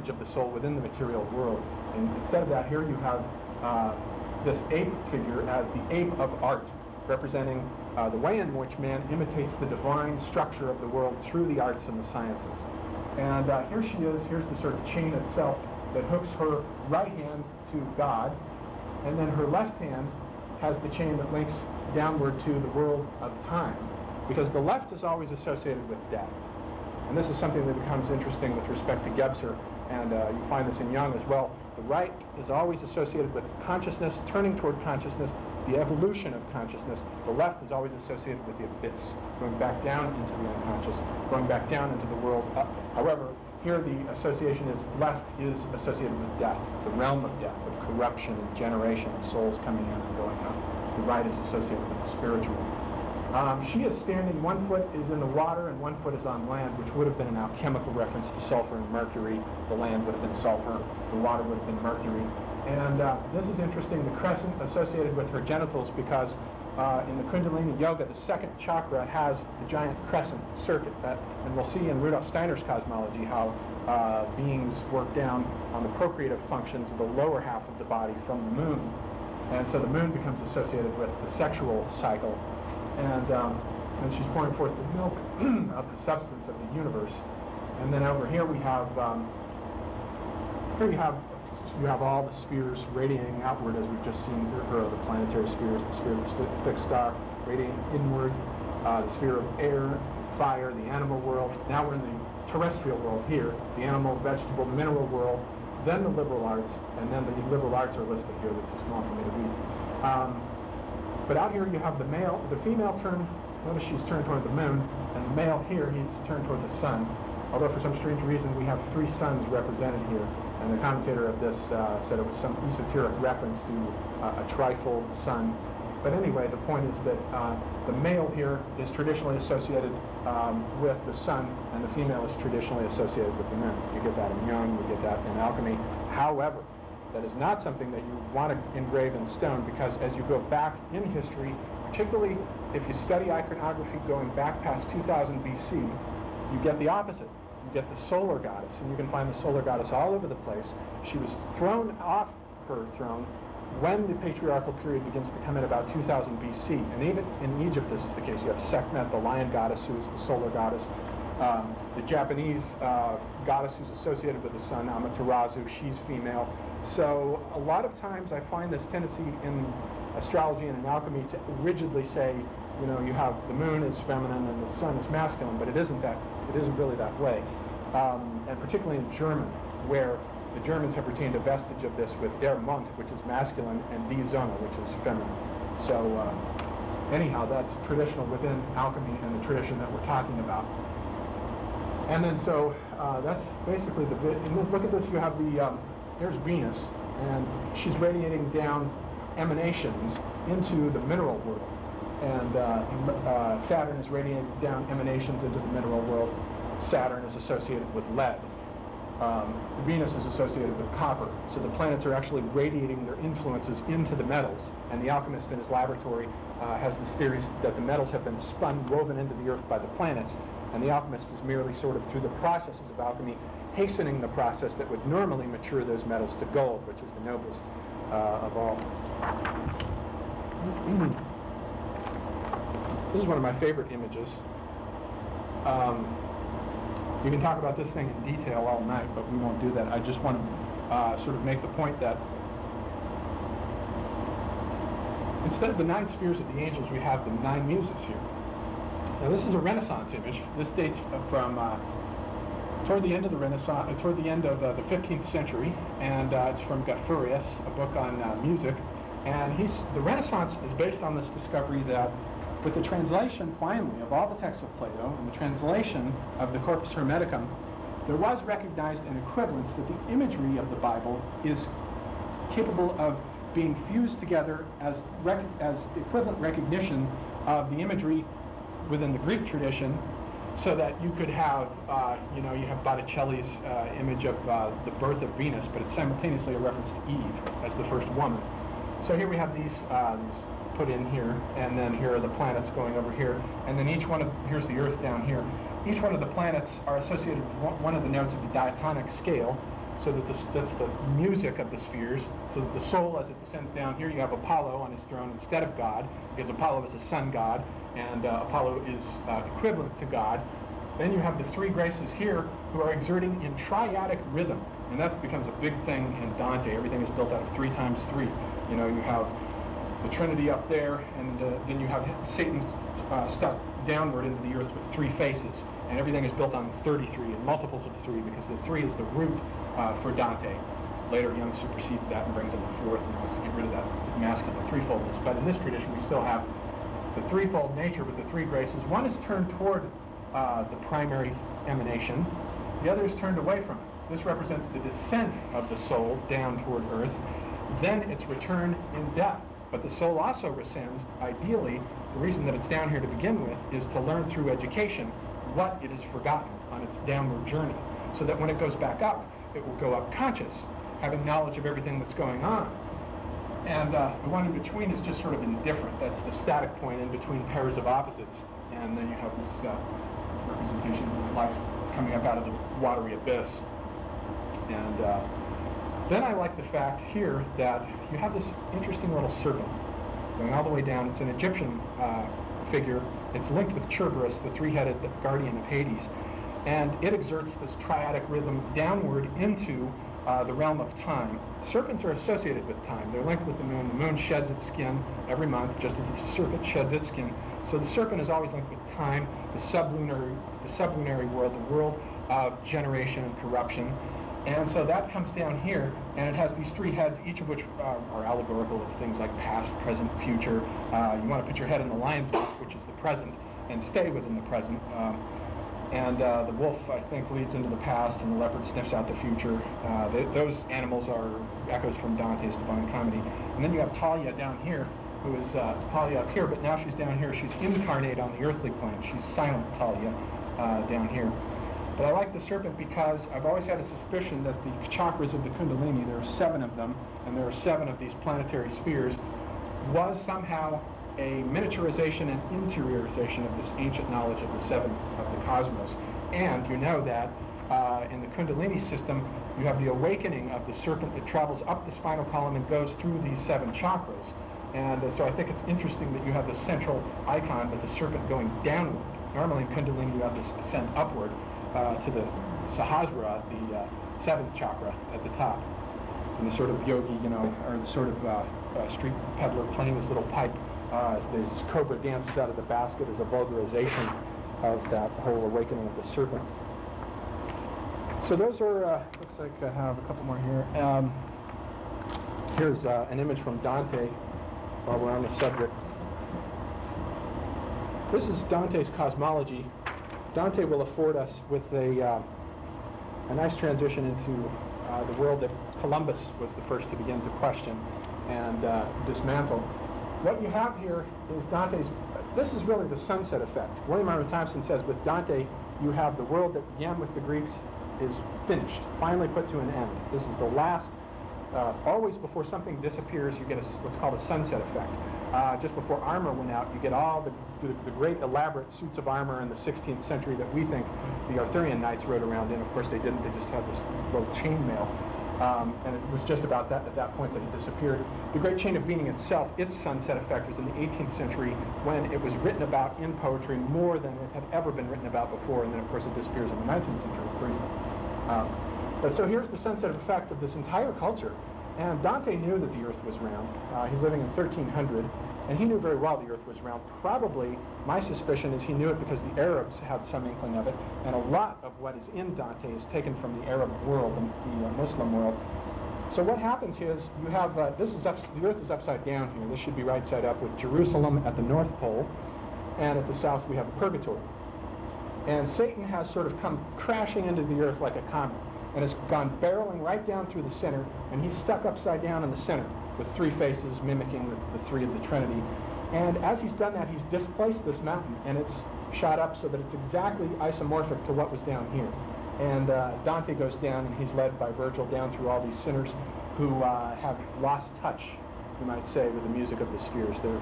image of the soul within the material world. And instead of that, here you have this ape figure as the ape of art, representing the way in which man imitates the divine structure of the world through the arts and the sciences. And here she is. Here's the sort of chain itself that hooks her right hand to God, and then her left hand has the chain that links downward to the world of time, because the left is always associated with death. And this is something that becomes interesting with respect to Gebser, and you find this in Jung as well. The right is always associated with consciousness, turning toward consciousness, the evolution of consciousness. The left is always associated with the abyss, going back down into the unconscious, going back down into the world up. However, here the association is left is associated with death, the realm of death, of corruption and generation of souls coming in and going out. The right is associated with the spiritual. She is standing, one foot is in the water and one foot is on land, which would have been an alchemical reference to sulfur and mercury. The land would have been sulfur, the water would have been mercury. And this is interesting, the crescent associated with her genitals, because in the Kundalini Yoga, the second chakra has the giant crescent circuit. And we'll see in Rudolf Steiner's cosmology how beings work down on the procreative functions of the lower half of the body from the moon. And so the moon becomes associated with the sexual cycle. And she's pouring forth the milk of the substance of the universe. And then over here we have, you have all the spheres radiating outward, as we've just seen here, the planetary spheres, the sphere of the fixed star radiating inward, the sphere of air, fire, the animal world. Now we're in the terrestrial world here, the animal, vegetable, mineral world, then the liberal arts, and then the liberal arts are listed here. That's too small for me to read. But out here you have the male, the female turned, notice she's turned toward the moon, and the male here, he's turned toward the sun. Although for some strange reason we have three suns represented here. And the commentator of this said it was some esoteric reference to a trifold sun. But anyway, the point is that the male here is traditionally associated with the sun, and the female is traditionally associated with the moon. You get that in Jung, you get that in alchemy. However, that is not something that you want to engrave in stone, because as you go back in history, particularly if you study iconography going back past 2000 BC, you get the opposite. You get the solar goddess, and you can find the solar goddess all over the place. She was thrown off her throne when the patriarchal period begins to come in about 2000 BC. And even in Egypt this is the case. You have Sekhmet, the lion goddess, who is the solar goddess. The Japanese goddess who's associated with the sun, Amaterasu, she's female. So a lot of times I find this tendency in astrology and in alchemy to rigidly say, you know, you have the moon is feminine and the sun is masculine, but it isn't really that way. And particularly in German, where the Germans have retained a vestige of this with der Mond, which is masculine, and die Sonne, which is feminine. So anyhow, that's traditional within alchemy and the tradition that we're talking about. And then so that's basically the bit. And then look at this, you have the, there's Venus, and she's radiating down emanations into the mineral world. And Saturn is radiating down emanations into the mineral world. Saturn is associated with lead. Venus is associated with copper. So the planets are actually radiating their influences into the metals. And the alchemist in his laboratory has this theory that the metals have been spun, woven into the earth by the planets. And the alchemist is merely sort of through the processes of alchemy, hastening the process that would normally mature those metals to gold, which is the noblest of all. This is one of my favorite images. You can talk about this thing in detail all night, but we won't do that. I just want to sort of make the point that instead of the 9 spheres of the angels, we have the 9 muses here. Now this is a Renaissance image. This dates from toward the end of the Renaissance, toward the end of the 15th century, and it's from Gaffurius, a book on music. And the Renaissance is based on this discovery that with the translation, finally, of all the texts of Plato and the translation of the Corpus Hermeticum, there was recognized an equivalence that the imagery of the Bible is capable of being fused together as equivalent recognition of the imagery within the Greek tradition, so that you could have, you know, you have Botticelli's image of the birth of Venus, but it's simultaneously a reference to Eve as the first woman. So here we have these put in here, and then here are the planets going over here, and then each one of, here's the Earth down here. Each one of the planets are associated with one of the notes of the diatonic scale. so that that's the music of the spheres, so that the soul, as it descends down here, you have Apollo on his throne instead of God, because Apollo is a sun god, and Apollo is equivalent to God. Then you have the three graces here who are exerting in triadic rhythm, and that becomes a big thing in Dante. Everything is built out of 3 times 3. You know, you have the Trinity up there, and then you have Satan stuck downward into the earth with 3 faces, and everything is built on 33 and multiples of 3, because the 3 is the root for Dante. Later, Jung supersedes that and brings in the 4th and wants to get rid of that masculine threefoldness. But in this tradition, we still have the threefold nature with the 3 graces. One is turned toward the primary emanation. The other is turned away from it. This represents the descent of the soul down toward earth, then its return in death. But the soul also rescinds. Ideally, the reason that it's down here to begin with is to learn through education what it has forgotten on its downward journey, so that when it goes back up, it will go up conscious, having knowledge of everything that's going on. And the one in between is just sort of indifferent. That's the static point in between pairs of opposites. And then you have this representation of life coming up out of the watery abyss. And then I like the fact here that you have this interesting little serpent going all the way down. It's an Egyptian figure. It's linked with Cerberus, the 3-headed guardian of Hades. And it exerts this triadic rhythm downward into the realm of time. Serpents are associated with time. They're linked with the moon. The moon sheds its skin every month, just as the serpent sheds its skin. So the serpent is always linked with time, the sublunary world, the world of generation and corruption. And so that comes down here, and it has these 3 heads, each of which are allegorical of things like past, present, future. You want to put your head in the lion's mouth, which is the present, and stay within the present. The wolf, I think, leads into the past, and the leopard sniffs out the future. Those animals are echoes from Dante's Divine Comedy. And then you have Talia down here, who is Talia up here, but now she's down here. She's incarnate on the earthly plane. She's silent Talia down here. But I like the serpent because I've always had a suspicion that the chakras of the Kundalini, there are 7 of them, and there are 7 of these planetary spheres, was somehow a miniaturization and interiorization of this ancient knowledge of the 7 of the cosmos. And you know that in the Kundalini system, you have the awakening of the serpent that travels up the spinal column and goes through these 7 chakras. And so I think it's interesting that you have the central icon with the serpent going downward. Normally in Kundalini, you have this ascent upward to the Sahasrara, the 7th chakra at the top. And the sort of yogi, you know, or the sort of street peddler playing his little pipe as this cobra dances out of the basket is a vulgarization of that whole awakening of the serpent. So those are, looks like I have a couple more here. Here's an image from Dante while we're on the subject. This is Dante's cosmology. Dante will afford us with a nice transition into the world that Columbus was the first to begin to question and dismantle. What you have here is Dante's, this is really the sunset effect. William Arnold Thompson says with Dante, you have the world that began with the Greeks is finished, finally put to an end. This is the last, always before something disappears, you get what's called a sunset effect. Just before armor went out, you get all the great elaborate suits of armor in the 16th century that we think the Arthurian knights rode around in. Of course they didn't, they just had this little chainmail. And it was just about that at that point that it disappeared. The great chain of being itself, its sunset effect, was in the 18th century when it was written about in poetry more than it had ever been written about before, and then of course it disappears in the 19th century briefly. But so here's the sunset effect of this entire culture. And Dante knew that the earth was round. He's living in 1300, and he knew very well the earth was round. Probably, my suspicion is he knew it because the Arabs had some inkling of it, and a lot of what is in Dante is taken from the Arab world, the Muslim world. So what happens is, you have, the earth is upside down here. This should be right side up, with Jerusalem at the North Pole, and at the south we have a purgatory. And Satan has sort of come crashing into the earth like a comet, and has gone barreling right down through the center, and he's stuck upside down in the center with 3 faces mimicking the 3 of the Trinity. And as he's done that, he's displaced this mountain, and it's shot up so that it's exactly isomorphic to what was down here. And Dante goes down, and he's led by Virgil down through all these sinners who have lost touch, you might say, with the music of the spheres. They're